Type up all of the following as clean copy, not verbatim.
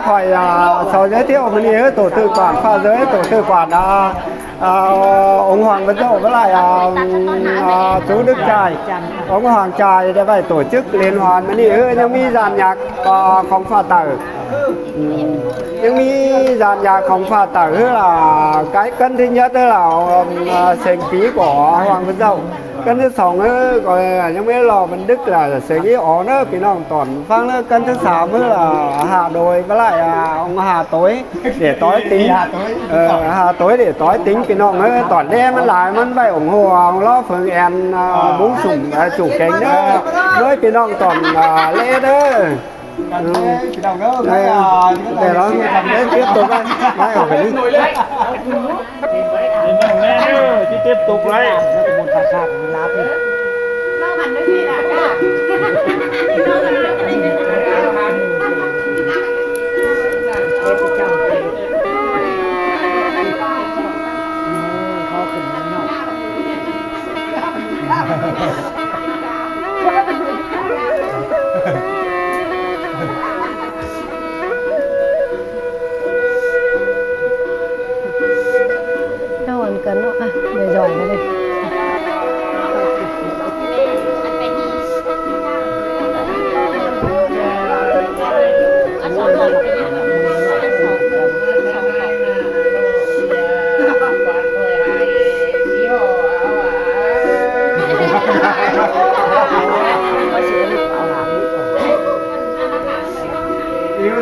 Khỏi sau giới thiệu mình nhớ tổ tự quản pha giới tổ tự quản ông Hoàng Văn Dậu với lại chú Đức Trài ông Hoàng Trài để phải tổ chức liên hoan mình nhớ nhưng mi dàn nhạc không pha tử nhưng mi dàn nhạc không pha tử là cái cân thứ nhất là sinh phí của Hoàng Văn Dậu cân thứ sòng gọi những mấy lò Văn Đức là sẽ cái ó nữa vì nó toàn phang nữa cân thứ sáu là Hà Đồi với lại ông Hà Tối để tối tính Hà Tối để tối tính vì nó toàn đem lại mình phải ủng hộ ông lo phường en bún sủng chủ cánh đó với vì nó toàn lễ đó để nó tiếp tục đấy ở phải đi tiếp tục đấy lâu hẳn với gì cả đâu ăn cân đó để giỏi vào đây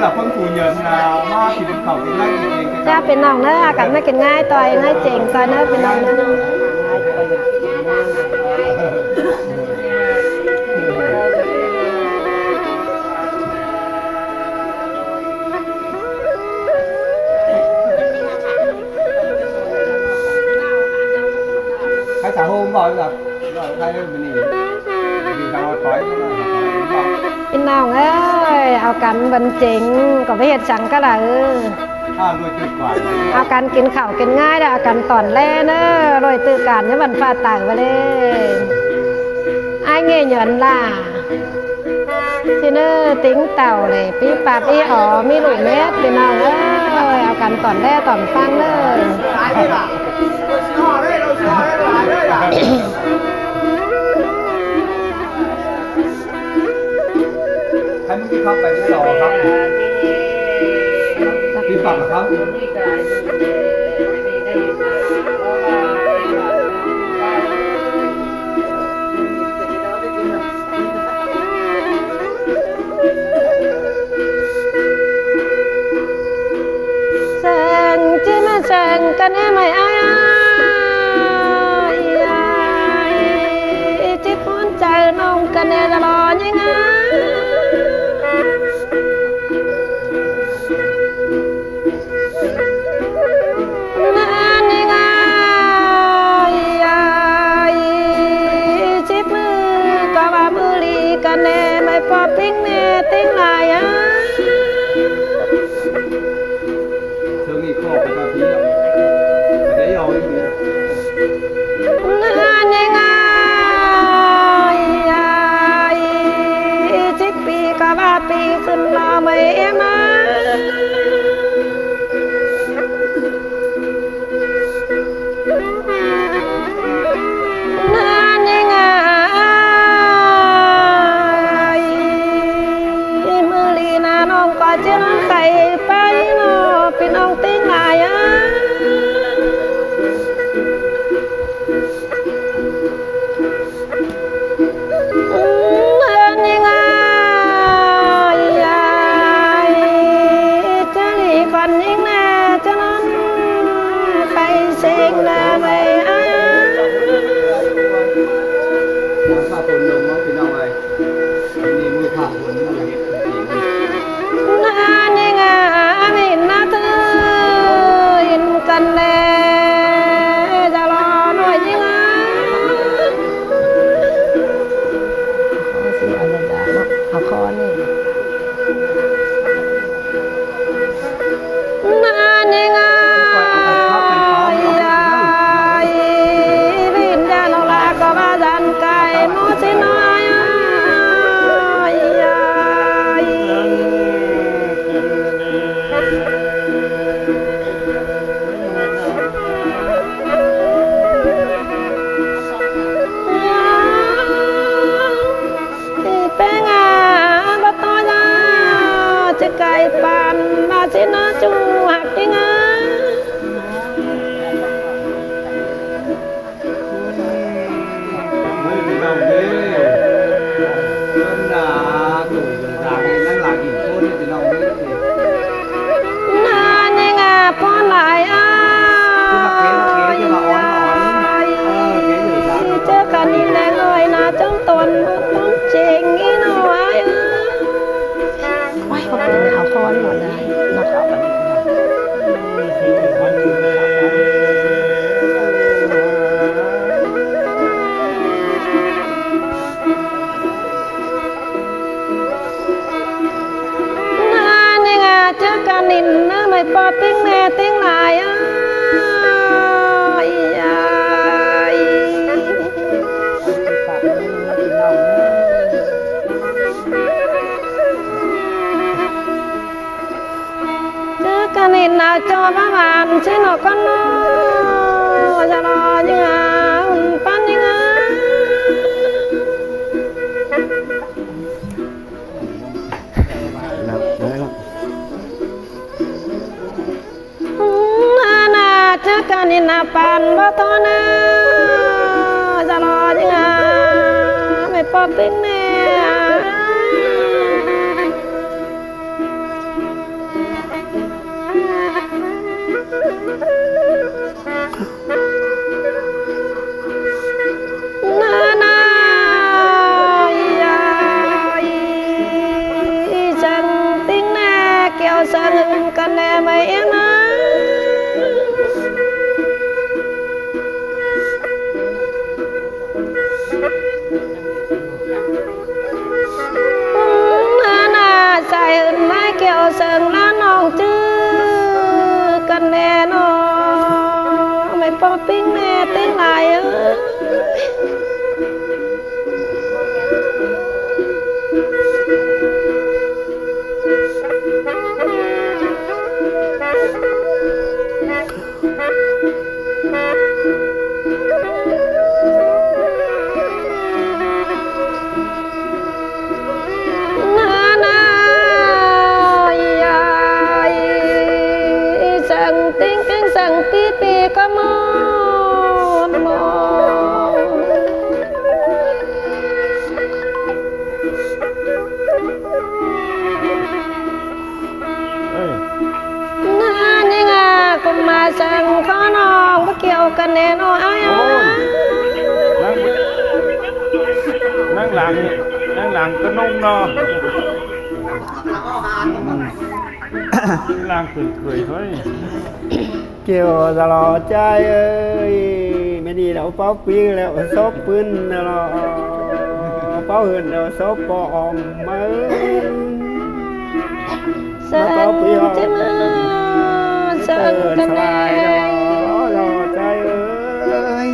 là phân phủ nhận là ma thì được khẩu thì ngay raเป็นน้องเนอะกันไม่กินง่ายต่อยง่ายเจ๋งต่อยเนอะเป็นน้องเนอะใครสาวโฮมบอกแบบใครเป็นนี่vì sao tốiเป็นน้องเอ้ยเอากันบันเจ๋งก็ไปเฮ็ดจังก็ล่ะrồi tự quản เอากันกินข้าวกินง่ายเด้อเอากันตอนแลเนอะรอยตื้อการให้มันฟาดตายไปเลยไอ้เงี้ยหย่อนล่ะที่เนอติ้งเต่าเลยปีปาปีอ๋อมีลูกเม็ดเป็นน้องเอ้ยเอากันตอนแลตอนฟังเนอะท่านที่เข้าไปที่รอครับที่ฝั่งครับแสงที่มาแสงกันให้ไม่อายที่พ้นใจน้องกันเนี่ยจะรอยังไงกันแน่ไม่พอติ้งแน่ติ้งลายthường thì có phải là phí đâu cái đấy rồiยังไงสิบปีก็ว่าปีขึ้นรอไม่มาจะน้องไก่ไปเนาะพี่น้องติ้งลายยังไงจะหลีก่อนยิ่งแน่จะนอนไปเสียงละไม่ข้าคนลงมั้งพี่น้องเลยนี่มือข้าคนนี่เห็นจริง โอ้ยเขาเป็นเอาค้อนหมดเลยเนาะนานี่ไงเจอกันนินนะไม่ปอติ้งแม่ติ้งหลายอ่ะอียายเจอกันนินเอาจอบ้านใช่หนอกันเนาะจะรอยังไงปันยังไง แล้วแล้ว นาเจอกันนี่นาปันบ่ตอนะจะรอยังไงไม่ปอบติ้งแม่นาอยายฉันติ้งแน่เกี่ยวสันกันแน่ไม่เอ็นะ นาใส่ไม่เกี่ยวเสิงแล้วน้องจื้อกันแน่นอไม่ปอปิ้งแน่ติ้งหลายนาอยายสั่งติ้งกิ้งสั่งปีปีก็มอนมอน เอ้ย นานี่ไงก็มาสั่งข้อน้องก็เกี่ยวกันแน่นอนอ้าย โอ้ยนั่งหลังนั่งหลังก็นุ่งเนาะหลังขึ้นเคยเฮ้ย เกี่ยวตลอดใจเอ้ยไม่ดีแล้วเป้าปีแล้วซบปืนแล้วเป้าหื่นแล้วซบปอมมา สั่งจะมาสั่งกันแน่ ตลอดใจเอ้ย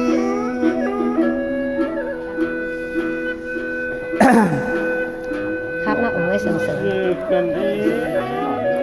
ครับนะเอ้ยเสริม เลิกกันเอง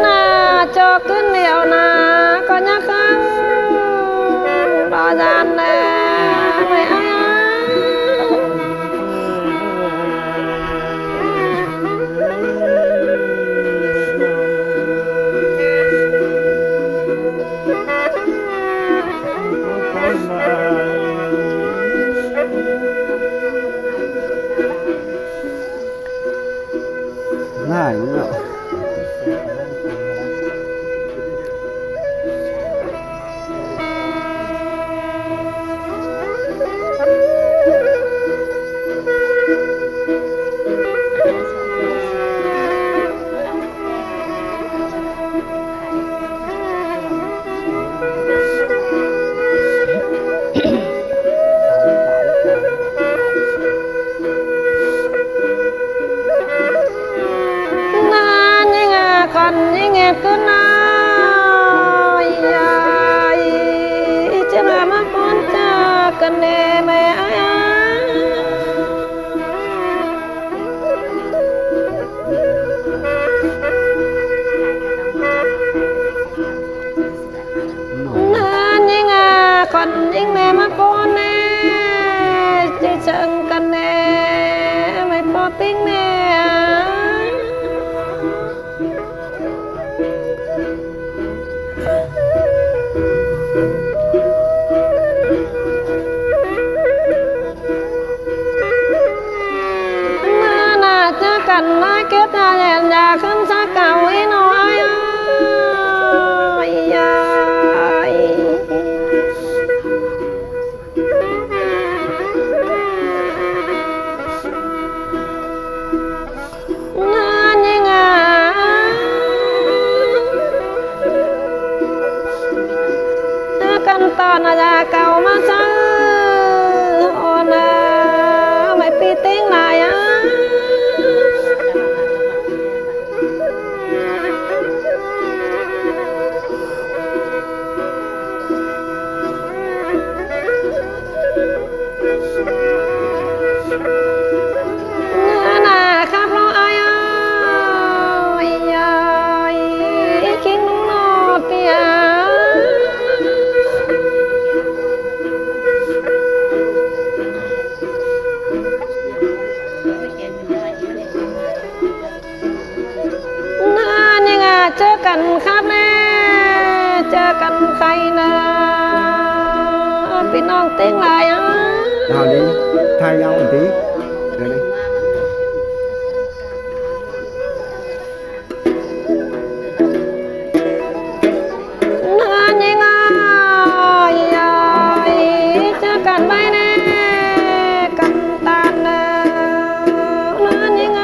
นาจอขึ้นเหนียวนาก็ยักขังรอจานแน่ไม่อ้า ง่ายมั้งเนาะ เก่ามาเจออ่อนนะไม่ปีติ้งลายอ่ะน่าครับเราอายยายคิงนุ่งนอดเปียน่านี่ไงเจอกันครับแน่เจอกันใครนะพี่น้องเต็งหลายอ่ะ nào đi thay nhau một tí rồi đi น่านี่ไงยายเจอกันไหมแน่กันตาเนอะน่านี่ไง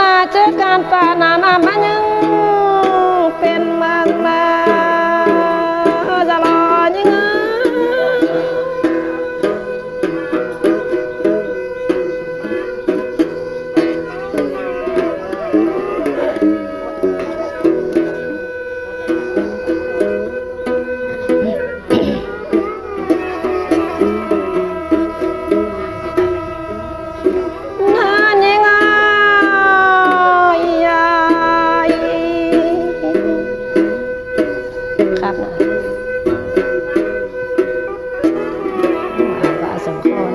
น่าเจอกันป่านานามายังเป็นมันมาจะรอยังไงน่านี่ไงยายครับนะว่าสมควร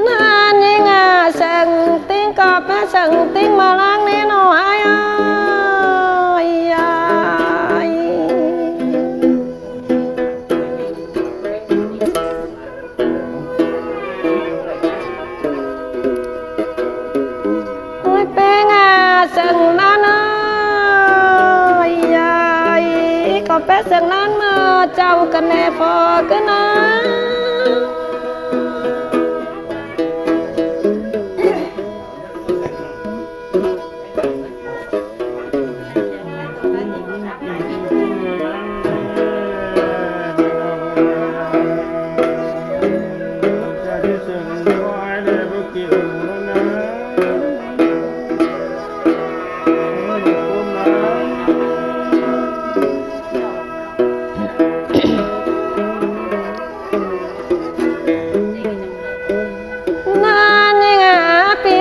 น่านี่ไงสั่งติ้งก็ไปสั่งติ้งมาล้างนี่หน่อยยายโอ้ยเป็นไงสั่งนั้นยายก็ไปสั่งนั้นมาเจ้ากันแน่พอกันนะ น่านี่ไงปี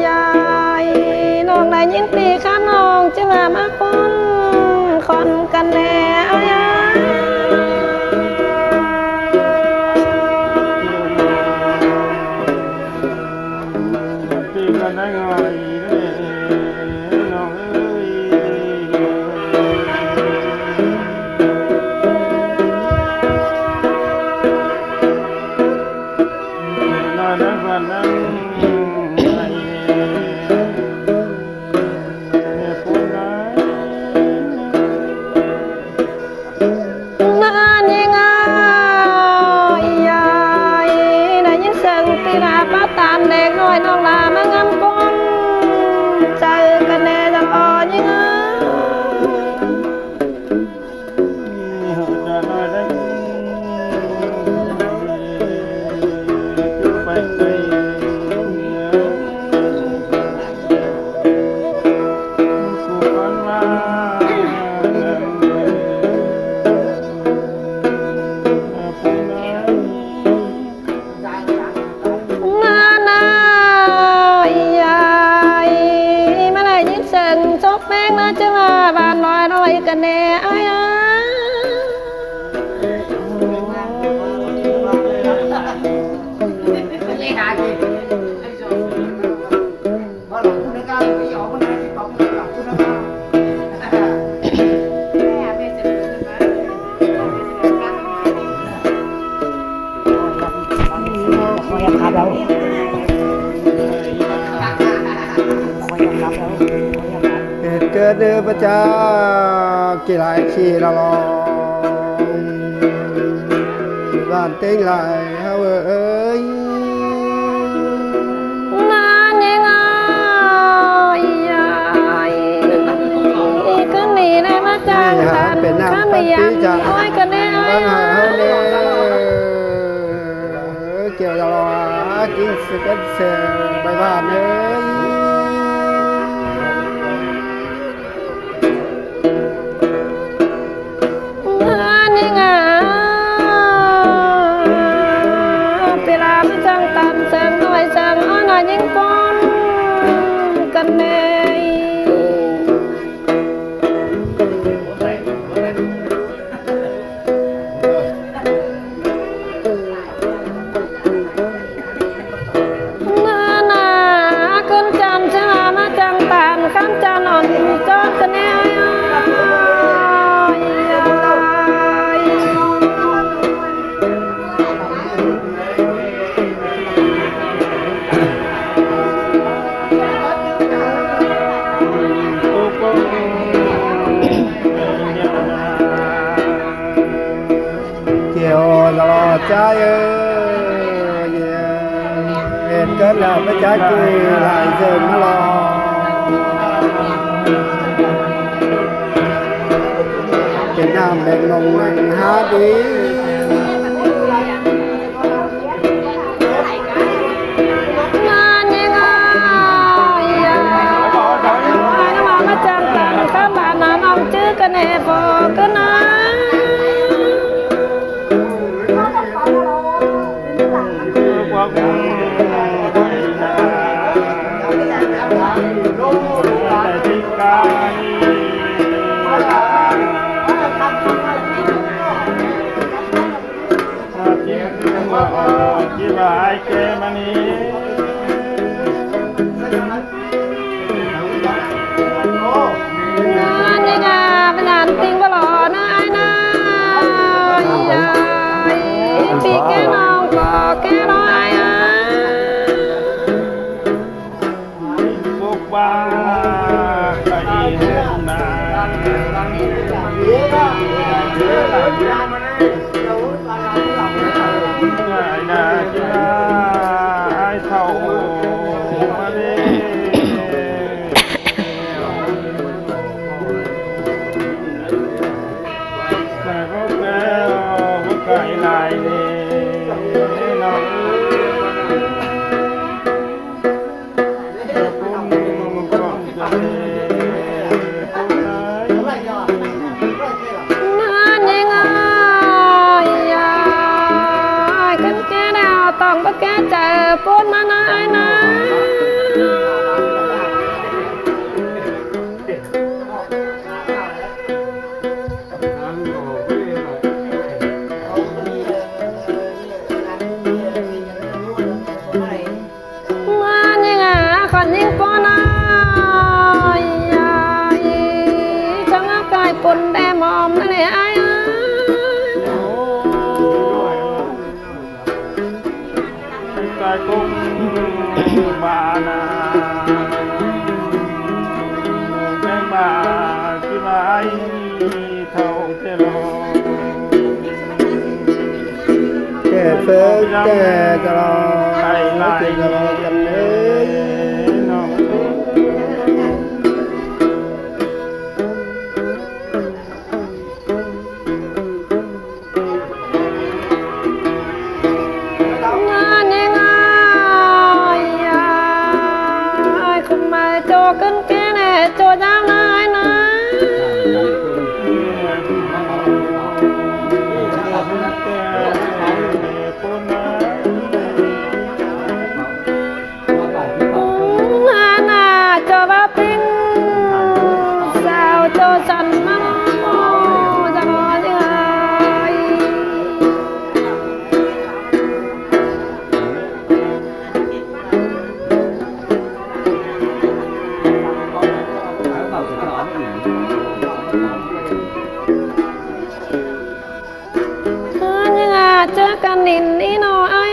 ยายน้องได้ยินปีข้าน้องจะมาปนคนกันแน่เอายา ปีกันได้ไงน้องเอ้ยน่าได้ฝันนั้นไอ้เนี่ยพูดได้ น่านี่ไงยายได้ยินเสียงตีลาป้าตานเด็กน้อยน้องลามางำปนใจกันแน่จังอ่อนยังไง จะน้อยได้จุไปไกลสุพรรณมา น่ายายมาได้ยินเสียงซบแป้งนะจะมาบ้านน้อยกันแน่อายา เ เกิดเดือประจากี่หลายขี้ละลองบ้านเต็งหลายเฮาเอ้ย งานยังไงก็หนีได้มาจ้างกัน เป็นน้ำ ข้า ปั ไม่ น อยา ปี ก จาก โอ้ยก็แน่ บ้านหาเฮาเนี่ยเกี่ยวจะรอกินสิกันเสียไปบ้านเอ้ย งานยังไงเวลาไม่จ้างตามเสียงหน่อยเสียงอ้อนหน่อยยิ่งปนกันแน่ นาขึ้นจันทร์ชะมาจังตานข้ามจันอ่อนจอดกันแน่เกี่ยวตลอดใจเอ้ยเห็นเกิดแล้วไม่จักกี่หลายเจิมมาลอเป็นน้ำเป็นนงนังหาดี งานยังไงน้ำมาจังตานข้ามบ้านน้ำเอาจื้อกันแน่พอกันนะ พวกมึงแต่ที่กายที่ว่าที่ว่าไอ้แกมันนี้ งานยังไงเป็นงานติงบลอนะไอ้นายปีแกน้องก็แกน้อย พวกว่าใครเห็นหน้าง่ายนะที่ว่าไอ้เท่ามาเลยแต่พวกแกพวกไก่ลายนี่น้องต้องไปแก้ใจปนมานายนะมายังไงคนยิ่งปนช่างกายปนแดมอมนั่นเองไอ้กายกุ้งบานาแมงบาที่ไม้เท่าเทโล แก่เฟิร์แก่ตลอดไก่ลายตลอดกันเลยน้องขึ้นแก่แน่โจยาวนายนะน่าโจว่าปิ้งสาวโจสันมาจะรอยังไง เจอกันนินนี่น้อย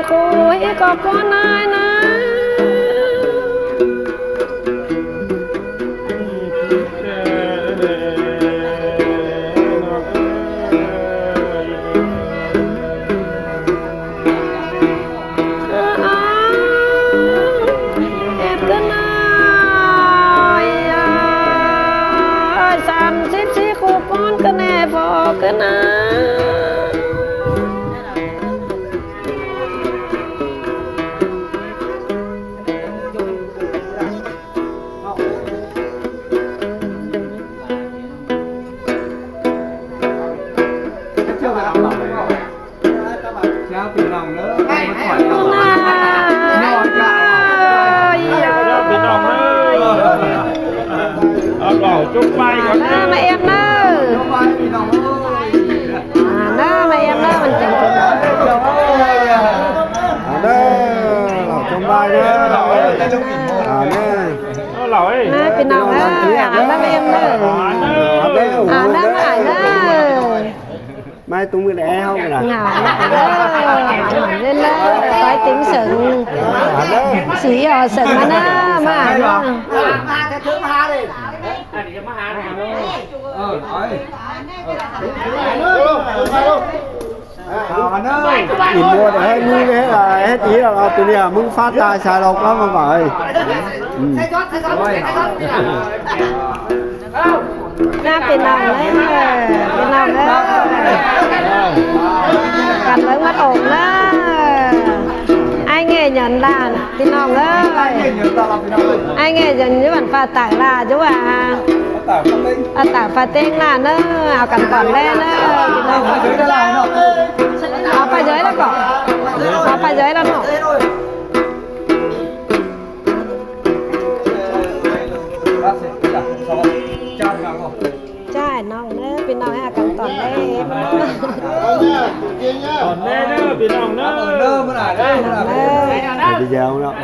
คุยก็ปอนายนะก็นะจุกไปก่อน นะมาเอ็มเนอร์นะมาเอ็มเนอร์มันจังกัน เด้อเราจงบายเด้อเด้อ เหล่าเอ้ย นะพี่น้องเอ้ยนะมาเอ็มเนอร์นะมาเนอร์ mai tung cái đẻ không nè ngào hẳn lên đó phải tiếng sừng xí sừng mà nó mà nhìn mua để hết nuôi hết là hết ý là tụi này muốn phát tài xài lộc lắm mà vậy naเป็นน้องเลยเป็นน้องเลยกันเลยมัดอกนะai nghe nhận làเป็นน้องเลยai nghe nhận với bản pha tải là chú à tải pha tên là nó ảo cảnh còn lên nó ảo pha giới là cỏ ảo pha giới là nọใช่น้องเนอะเป็นน้องให้อากันตอนแรก ตอนแม่เนอะพี่น้องเนอะ bây giờ không đâu